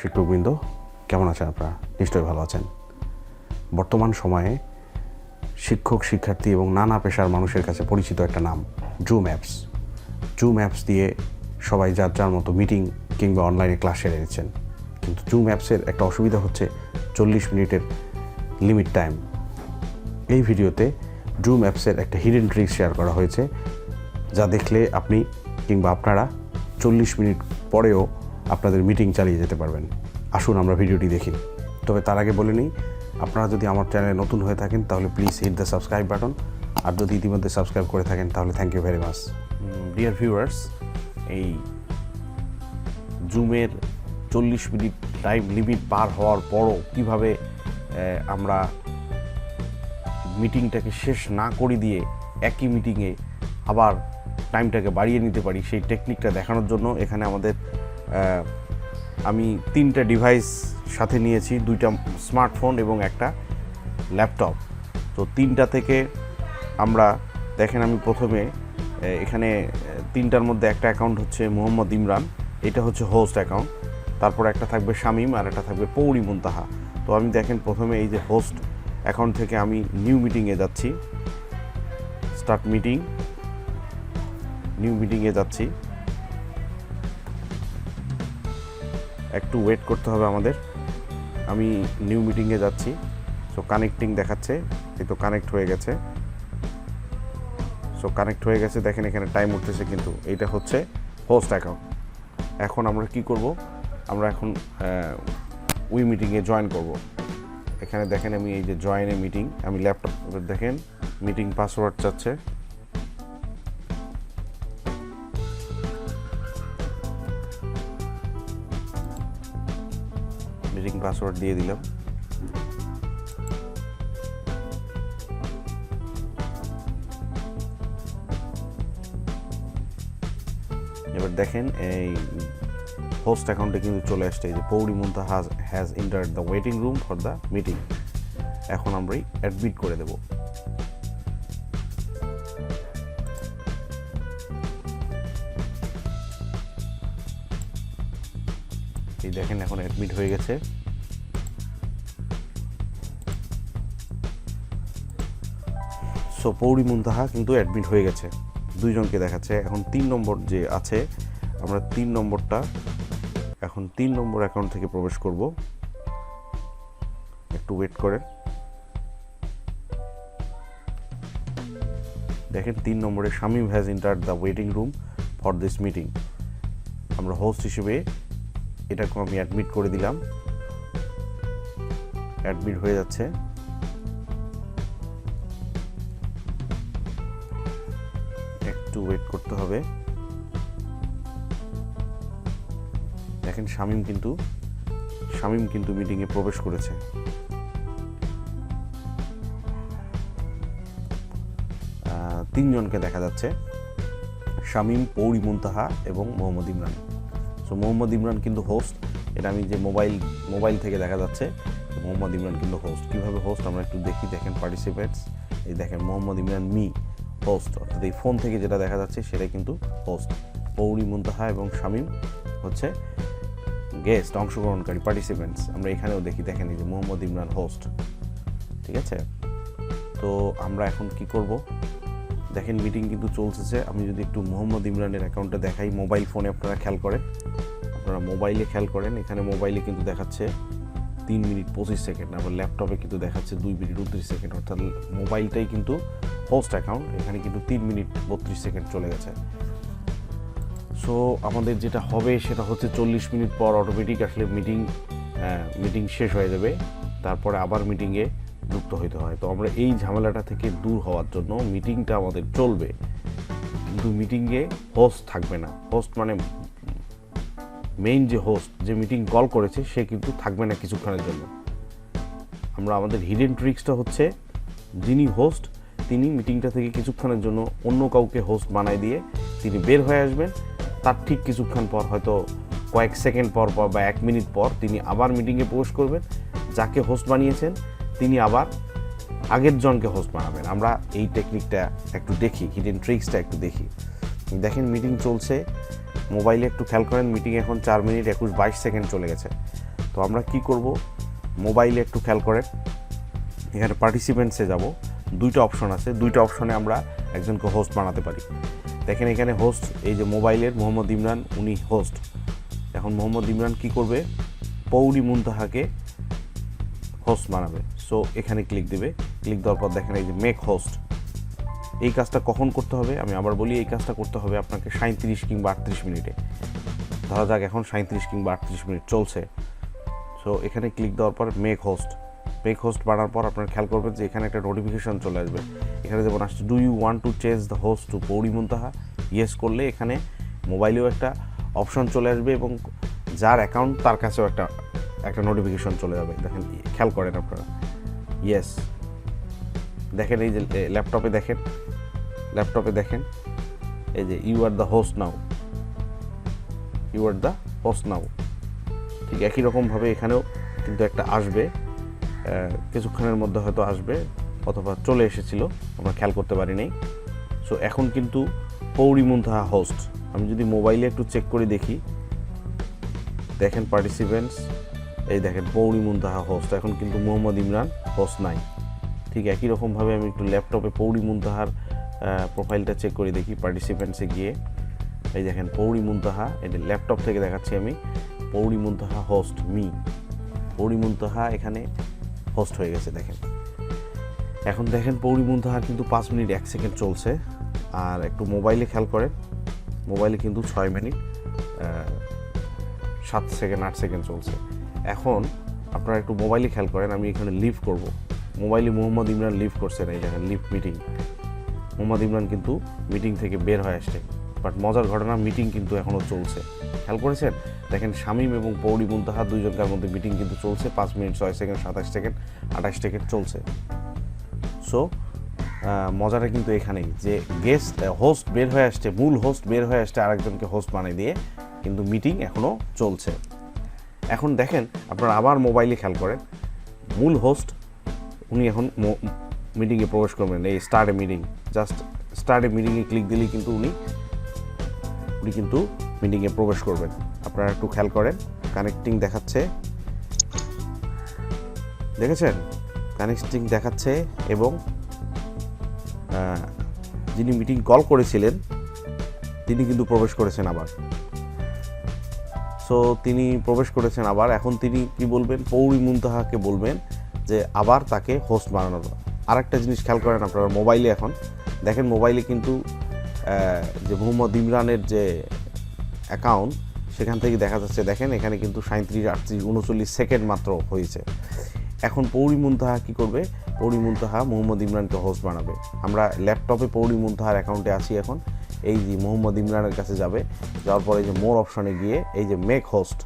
শিক্ষকবৃন্দ কেমন আছেন আপনারা? নিশ্চয়ই ভালো আছেন। বর্তমান সময়ে শিক্ষক শিক্ষার্থী এবং নানা পেশার মানুষের কাছে পরিচিত একটা নাম জুম অ্যাপস দিয়ে সবাই যার যার মতো মিটিং কিংবা অনলাইনে ক্লাস সেরে নিচ্ছেন। কিন্তু জুম অ্যাপসের একটা অসুবিধা হচ্ছে 40 মিনিটের লিমিট টাইম। এই ভিডিওতে জুম অ্যাপসের একটা হিডেন ট্রিক শেয়ার করা হয়েছে, যা দেখলে আপনি কিংবা আপনারা 40 মিনিট পরেও আপনাদের মিটিং চালিয়ে যেতে পারবেন। আসুন আমরা ভিডিওটি দেখি। তবে তার আগে বলে নিই, আপনারা যদি আমার চ্যানেলে নতুন হয়ে থাকেন তাহলে please hit the subscribe button, আর যদি ইতিমধ্যে সাবস্ক্রাইব করে থাকেন তাহলে thank you very much. Dear viewers, এই জুমের 40 মিনিট টাইম লিমিট পার হওয়ার পরও কীভাবে আমরা মিটিংটাকে শেষ না করে দিয়ে একই মিটিংয়ে আবার টাইমটাকে বাড়িয়ে নিতে পারি, সেই টেকনিকটা দেখানোর জন্য এখানে আমি 3টা ডিভাইস সাথে নিয়েছি, 2টা স্মার্টফোন এবং একটা ল্যাপটপ। তো 3টা থেকে আমরা দেখেন, আমি প্রথমে এখানে 3টার মধ্যে একটা অ্যাকাউন্ট হচ্ছে মোহাম্মদ ইমরান, এটা হচ্ছে হোস্ট অ্যাকাউন্ট। তারপর একটা থাকবে শামীম আর একটা থাকবে পৌরি মুনতাহা। তো আমি দেখেন প্রথমে এই যে হোস্ট অ্যাকাউন্ট থেকে আমি নিউ মিটিংয়ে যাচ্ছি, স্টার্ট মিটিং, নিউ মিটিংয়ে যাচ্ছি। একটু ওয়েট করতে হবে আমাদের। আমি নিউ মিটিংয়ে যাচ্ছি। সো কানেক্টিং দেখাচ্ছে, এই তো কানেক্ট হয়ে গেছে। সো কানেক্ট হয়ে গেছে, দেখেন এখানে টাইম উঠতেছে, কিন্তু এইটা হচ্ছে হোস্ট অ্যাকাউন্ট। এখন আমরা কি করব, আমরা এখন ওই মিটিংয়ে জয়েন করব। এখানে দেখেন আমি এই যে জয়েনে মিটিং, আমি ল্যাপটপ দেখেন মিটিং পাসওয়ার্ড চাচ্ছে। মিটিং পাসওয়ার্ড দিয়ে দিলাম। এবার দেখেন এই হোস্ট অ্যাকাউন্টে কিন্তু চলে আসছে, এই যে Pouri Muntaha has entered the waiting room for the meeting. এখন আমরা অ্যাডমিট করে দেব। এই দেখেন এখন অ্যাডমিট হয়ে গেছে। সো পৌরি মুনতাহা কিন্তু অ্যাডমিট হয়ে গেছে, 2 জনকে দেখাচ্ছে। এখন 3 নম্বর যে আছে, আমরা 3 নম্বরটা এখন 3 নম্বর অ্যাকাউন্ট থেকে প্রবেশ করব। একটু ওয়েট করেন। দেখেন 3 নম্বরে Shamim has entered the waiting room for this meeting. আমরা হোস্ট হিসেবে এটাকে আমি অ্যাডমিট করে দিলাম। অ্যাডমিট হয়ে যাচ্ছে। একটু ওয়েট করতে হবে। দেখেন শামীম কিন্তু মিটিংয়ে প্রবেশ করেছে। তিনজনকে দেখা যাচ্ছে, শামীম, পৌরি মুনতাহা এবং মোহাম্মদ ইমরান। সো মোহাম্মদ ইমরান কিন্তু হোস্ট, এটা আমি যে মোবাইল থেকে দেখা যাচ্ছে। মোহাম্মদ ইমরান কিন্তু হোস্ট। কীভাবে হোস্ট আমরা একটু দেখি। দেখেন পার্টিসিপেন্টস, এই দেখেন মোহাম্মদ ইমরান হোস্ট, অর্থাৎ এই ফোন থেকে যেটা দেখা যাচ্ছে সেটা কিন্তু হোস্ট। পৌরি মুনতাহা এবং শামীম হচ্ছে গেস্ট, অংশগ্রহণকারী, পার্টিসিপেন্টস। আমরা এখানেও দেখি, দেখেন এই যে মোহাম্মদ ইমরান হোস্ট। ঠিক আছে, তো আমরা এখন কি করব, দেখেন মিটিং কিন্তু চলতেছে। আমি যদি একটু মোহাম্মদ ইমরানের অ্যাকাউন্টটা দেখাই, মোবাইল ফোনে আপনারা মোবাইলে খেয়াল করেন, এখানে মোবাইলে কিন্তু দেখাচ্ছে 3 মিনিট 25 সেকেন্ড, আবার ল্যাপটপে কিন্তু দেখাচ্ছে 2 মিনিট 29 সেকেন্ড, অর্থাৎ মোবাইলটাই কিন্তু হোস্ট অ্যাকাউন্ট। এখানে কিন্তু 3 মিনিট 32 সেকেন্ড চলে গেছে। সো আমাদের যেটা হবে সেটা হচ্ছে 40 মিনিট পর অটোমেটিক আসলে মিটিং শেষ হয়ে যাবে, তারপরে আবার মিটিংয়ে যুক্ত হইতে হয়। তো আমরা এই ঝামেলাটা থেকে দূর হওয়ার জন্য মিটিংটা আমাদের চলবে, কিন্তু মিটিংয়ে হোস্ট থাকবে না। হোস্ট মানে মেইন যে হোস্ট, যে মিটিং কল করেছে, সে কিন্তু থাকবে না কিছুক্ষণের জন্য। আমাদের হিডেন ট্রিক্সটা হচ্ছে, যিনি হোস্ট তিনি মিটিংটা থেকে কিছুক্ষণের জন্য অন্য কাউকে হোস্ট বানায় দিয়ে তিনি বের হয়ে আসবেন। তার ঠিক কিছুক্ষণ পর, হয়তো কয়েক সেকেন্ড পর বা 1 মিনিট পর তিনি আবার মিটিংয়ে প্রবেশ করবেন। যাকে হোস্ট বানিয়েছেন তিনি আবার আগের জনকে হোস্ট বানাবেন। আমরা এই টেকনিকটা একটু দেখি, হিডেন ট্রিক্সটা একটু দেখি। দেখেন মিটিং চলছে, মোবাইলে একটু খেয়াল করেন, মিটিং এখন 4 মিনিট 21-22 সেকেন্ড চলে গেছে। তো আমরা কি করব, মোবাইলে একটু খেয়াল করেন, এখানে পার্টিসিপেন্টসে যাব, দুইটা অপশন আছে, দুইটা অপশনে আমরা একজনকে হোস্ট বানাতে পারি। দেখেন এখানে হোস্ট, এই যে মোবাইলের মোহাম্মদ ইমরান, উনি হোস্ট। এখন মোহাম্মদ ইমরান কি করবে, পৌরি মুনতাহাকে হোস্ট বানাবে। সো এখানে ক্লিক দিবে, ক্লিক দেওয়ার পর দেখেন এই যে মেক হোস্ট। এই কাজটা কখন করতে হবে আমি আবার বলি, এই কাজটা করতে হবে আপনাকে 37 কিংবা 38 মিনিটে। ধরা যাক এখন 37 কিংবা 38 মিনিট চলছে। সো এখানে ক্লিক দেওয়ার পর মেক হোস্ট বানার পর আপনারা খেয়াল করবেন যে এখানে একটা নোটিফিকেশন চলে আসবে। এখানে যেমন আসছে, do you want to change the host to Pouri Muntaha, yes করলে এখানে মোবাইলেও একটা অপশন চলে আসবে এবং যার অ্যাকাউন্ট তার কাছেও একটা নোটিফিকেশন চলে যাবে। দেখেন, খেয়াল করেন আপনারা, ইয়েস। দেখেন এই যে ল্যাপটপে দেখেন এই যে ইউ আর দ্য হোস্ট নাও, ঠিক একই রকমভাবে এখানেও কিন্তু একটা আসবে, কিছুক্ষণের মধ্যে হয়তো আসবে অথবা চলে এসেছিল, আমরা খেয়াল করতে পারি নাই। সো এখন কিন্তু পৌরি মুনতাহা হোস্ট। আমি যদি মোবাইলে একটু চেক করে দেখি, দেখেন পার্টিসিপেন্টস, এই দেখেন পৌরি মুনতাহা হোস্ট, এখন কিন্তু মোহাম্মদ ইমরান হোস্ট নাই। ঠিক একই রকমভাবে আমি একটু ল্যাপটপে পৌরি মুনতাহার প্রোফাইলটা চেক করে দেখি, পার্টিসিপেন্টসে গিয়ে এই দেখেন পৌরি মুনতাহা, এটা ল্যাপটপ থেকে দেখাচ্ছি আমি, পৌরি মুনতাহা হোস্ট মি, পৌরি মুনতাহা এখানে হোস্ট হয়ে গেছে। দেখেন এখন দেখেন পৌরি মুনতাহার কিন্তু 5 মিনিট 1 সেকেন্ড চলছে। আর একটু মোবাইলে খেয়াল করেন, মোবাইলে কিন্তু 6 মিনিট 7 সেকেন্ড 8 সেকেন্ড চলছে। এখন আপনারা একটু মোবাইলে খেয়াল করেন, আমি এখানে লিভ করব, মোবাইলে মোহাম্মদ ইমরান লিভ করছেন, এই দেখেন লিভ মিটিং, মোহাম্মদ ইমরান কিন্তু মিটিং থেকে বের হয়ে আসছে। বাট মজার ঘটনা, মিটিং কিন্তু এখনও চলছে, খেয়াল করেছেন? দেখেন শামীম এবং পৌরি মুনতাহা দুইজনকার মধ্যে মিটিং কিন্তু চলছে, 5 মিনিট 6 সেকেন্ড 27 সেকেন্ড 28 সেকেন্ড চলছে। সো মজাটা কিন্তু এখানেই যে হোস্ট বের হয়ে আসছে, মূল হোস্ট বের হয়ে আসছে আরেকজনকে হোস্ট বানিয়ে দিয়ে, কিন্তু মিটিং এখনও চলছে। এখন দেখেন আপনারা আবার মোবাইলে খেয়াল করেন, মূল হোস্ট উনি এখন মিটিংয়ে প্রবেশ করবেন, এই স্টার্ট এ মিটিং, জাস্ট স্টার্ট এ মিটিংয়ে ক্লিক দিলেই কিন্তু উনি কিন্তু মিটিংয়ে প্রবেশ করবেন। আপনারা একটু খেয়াল করেন, কানেক্টিং দেখাচ্ছে, দেখেছেন? কানেক্টিং দেখাচ্ছে এবং যিনি মিটিং কল করেছিলেন তিনি কিন্তু প্রবেশ করেছেন আবার। সো তিনি প্রবেশ করেছেন আবার, এখন তিনি কি বলবেন, পৌরি মুনতাহাকে বলবেন যে আবার তাকে হোস্ট বানানোর। আরেকটা জিনিস খেয়াল করেন আপনারা মোবাইলে, এখন দেখেন মোবাইলে কিন্তু যে মোহাম্মদ ইমরানের যে অ্যাকাউন্ট সেখান থেকে দেখা যাচ্ছে, দেখেন এখানে কিন্তু 37 38 39 সেকেন্ড মাত্র হয়েছে। এখন পৌরি মুনতাহা কী করবে, পৌরি মুনতাহা মোহাম্মদ ইমরানকে হোস্ট বানাবে। আমরা ল্যাপটপে পৌরি মুনতাহার অ্যাকাউন্টে আছি এখন, এই যে মোহাম্মদ ইমরানের কাছে যাবে, যাওয়ার পরে এই যে মোর অপশানে গিয়ে এই যে মেক হোস্ট,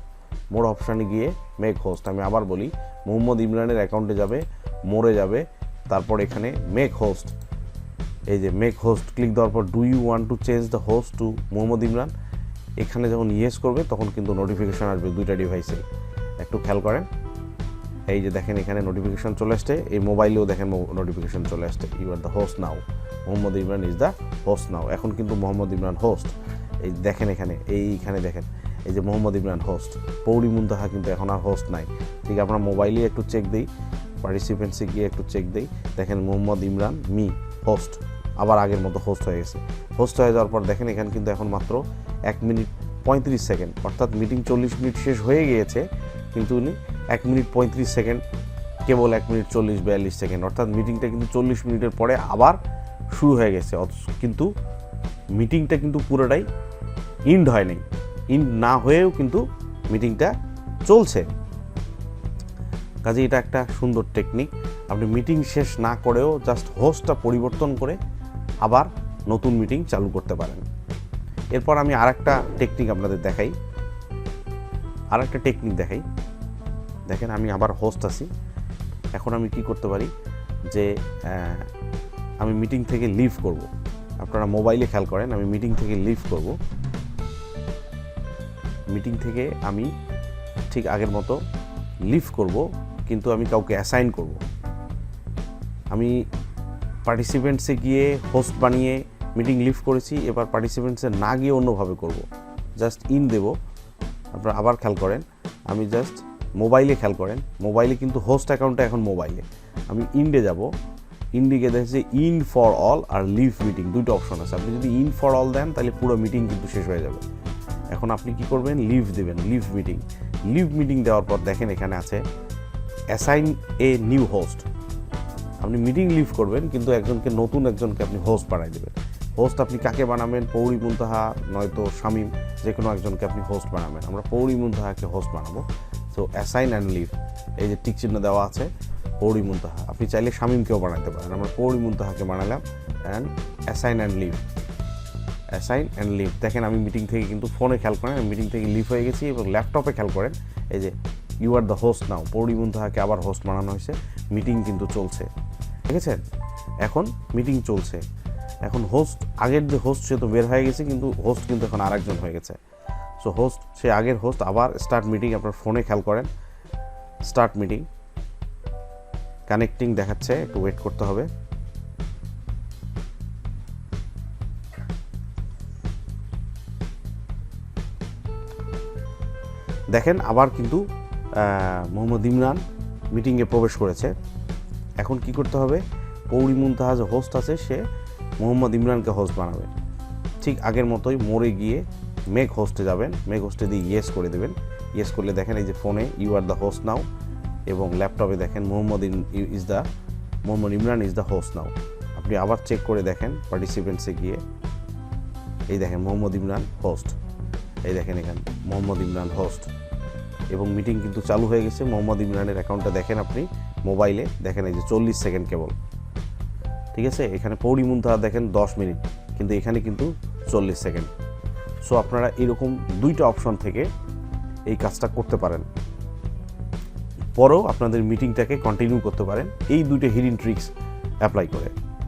মোর অপশানে গিয়ে মেক হোস্ট, আমি আবার বলি, মোহাম্মদ ইমরানের অ্যাকাউন্টে যাবে, মোরে যাবে, তারপর এখানে মেক হোস্ট, এই যে মেক হোস্ট ক্লিক দেওয়ার পর do you want to change the host to Mohammad Imran, এখানে যখন ইয়েস করবে তখন কিন্তু নোটিফিকেশান আসবে দুইটা ডিভাইসে। একটু খেয়াল করেন, এই যে দেখেন এখানে নোটিফিকেশান চলে আসছে, এই মোবাইলেও দেখেন নোটিফিকেশান চলে আসছে, you are the host now, Mohammad Imran is the host now. এখন কিন্তু মোহাম্মদ ইমরান হোস্ট, এই দেখেন এইখানে দেখেন এই যে মোহাম্মদ ইমরান হোস্ট, পৌরি মুনতাহা কিন্তু এখন আর হোস্ট নাই। ঠিক আপনার মোবাইলে একটু চেক দিই, পার্টিসিপেন্টসে গিয়ে একটু চেক দিই, দেখেন মোহাম্মদ ইমরান মি হোস্ট, আবার আগের মতো হোস্ট হয়ে গেছে। হোস্ট হয়ে যাওয়ার পর দেখেন এখানে কিন্তু এখন মাত্র 1 মিনিট 35 সেকেন্ড, অর্থাৎ মিটিং 40 মিনিট শেষ হয়ে গিয়েছে, কিন্তু উনি 1 মিনিট 35 সেকেন্ড, কেবল 1 মিনিট 40-42 সেকেন্ড, অর্থাৎ মিটিংটা কিন্তু 40 মিনিটের পরে আবার শুরু হয়ে গেছে। কিন্তু মিটিংটা কিন্তু পুরোটাই ইন্ড হয় নাই, ইন্ড না হয়েও কিন্তু মিটিংটা চলছে। কাজে এটা একটা সুন্দর টেকনিক, আপনি মিটিং শেষ না করেও জাস্ট হোস্টটা পরিবর্তন করে আবার নতুন মিটিং চালু করতে পারেন। এরপর আমি আরেকটা টেকনিক আপনাদের দেখাই, দেখেন আমি আবার হোস্ট আছি। এখন আমি কি করতে পারি যে আমি মিটিং থেকে লিভ করব, আপনারা মোবাইলে খেয়াল করেন, আমি মিটিং থেকে লিভ করব, মিটিং থেকে আমি ঠিক আগের মতো লিভ করব, কিন্তু আমি কাউকে অ্যাসাইন করব। আমি পার্টিসিপেন্টসে গিয়ে হোস্ট বানিয়ে মিটিং লিভ করেছি, এবার পার্টিসিপেন্টসে না গিয়ে অন্যভাবে করব। জাস্ট ইন দেব। আপনারা আবার খেয়াল করেন, আমি জাস্ট মোবাইলে খেয়াল করেন, মোবাইলে কিন্তু হোস্ট অ্যাকাউন্টটা এখন মোবাইলে। আমি ইন্ডে যাব, ইন্ডিকে দেখছি ইন ফর অল আর লিভ মিটিং দুটো অপশন আছে। আপনি যদি ইন ফর অল দেন তাহলে পুরো মিটিং কিন্তু শেষ হয়ে যাবে। এখন আপনি কি করবেন, লিভ দেবেন, লিভ মিটিং। লিভ মিটিং দেওয়ার পর দেখেন এখানে আছে অ্যাসাইন এ নিউ হোস্ট। আপনি মিটিং লিভ করবেন কিন্তু নতুন একজনকে আপনি হোস্ট বানাই দেবেন। হোস্ট আপনি কাকে বানাবেন, পৌরি মুনতাহা নয়তো শামীম, যে কোনো একজনকে আপনি হোস্ট বানাবেন। আমরা পৌরি মুনতাহাকে হোস্ট বানাবো। সো অ্যাসাইন অ্যান্ড লিভ, এই যে টিক চিহ্ন দেওয়া আছে পৌরি মুনতাহা, আপনি চাইলে শামীমকেও বানাতে পারেন। আমরা পৌরি মুনতাহাকে বানালাম and assign and leave, assign and leave. দেখেন আমি মিটিং থেকে কিন্তু ফোনে খেয়াল করেন আমি মিটিং থেকে লিভ হয়ে গেছি, এবং ল্যাপটপে খেয়াল করেন এই যে ইউ আর দ্য হোস্ট নাও, পৌরি মুনতাহাকে আবার হোস্ট বানানো হয়েছে, মিটিং কিন্তু চলছে, দেখেছেন? এখন মিটিং চলছে। এখন হোস্ট, আগের যে হোস্ট সে তো বের হয়ে গেছে, কিন্তু হোস্ট কিন্তু এখন আরেকজন হয়ে গেছে। সো হোস্ট, সে আগের হোস্ট আবার স্টার্ট মিটিং, আপনার ফোনে খেয়াল করেন স্টার্ট মিটিং, কানেক্টিং দেখাচ্ছে, একটু ওয়েট করতে হবে। দেখেন আবার কিন্তু মোহাম্মদ ইমরান মিটিংয়ে প্রবেশ করেছে। এখন কি করতে হবে, পৌরি মুনতাহা যে হোস্ট আছে সে মোহাম্মদ ইমরানকে হোস্ট বানাবে। ঠিক আগের মতোই মোড়ে গিয়ে মেক হোস্টে যাবেন, মেক হোস্টে দিয়ে ইয়েস করে দেবেন। ইয়েস করলে দেখেন এই যে ফোনে you are the host now, এবং ল্যাপটপে দেখেন Mohammad Imran is the host now. আপনি আবার চেক করে দেখেন পার্টিসিপেন্টসে গিয়ে, এই দেখেন মোহাম্মদ ইমরান হোস্ট, এই দেখেন এখানে মোহাম্মদ ইমরান হোস্ট, এবং মিটিং কিন্তু চালু হয়ে গেছে। মোহাম্মদ ইমরানের অ্যাকাউন্টটা দেখেন আপনি মোবাইলে, দেখেন এই যে 40 সেকেন্ড কেবল, ঠিক আছে? এখানে পৌরি মুনতাহা দেখেন 10 মিনিট, কিন্তু এখানে কিন্তু 40 সেকেন্ড। সো আপনারা এরকম দুইটা অপশন থেকে এই কাজটা করতে পারেন, পরেও আপনাদের মিটিংটাকে কন্টিনিউ করতে পারেন এই দুইটা হিডেন ট্রিক্স অ্যাপ্লাই করে।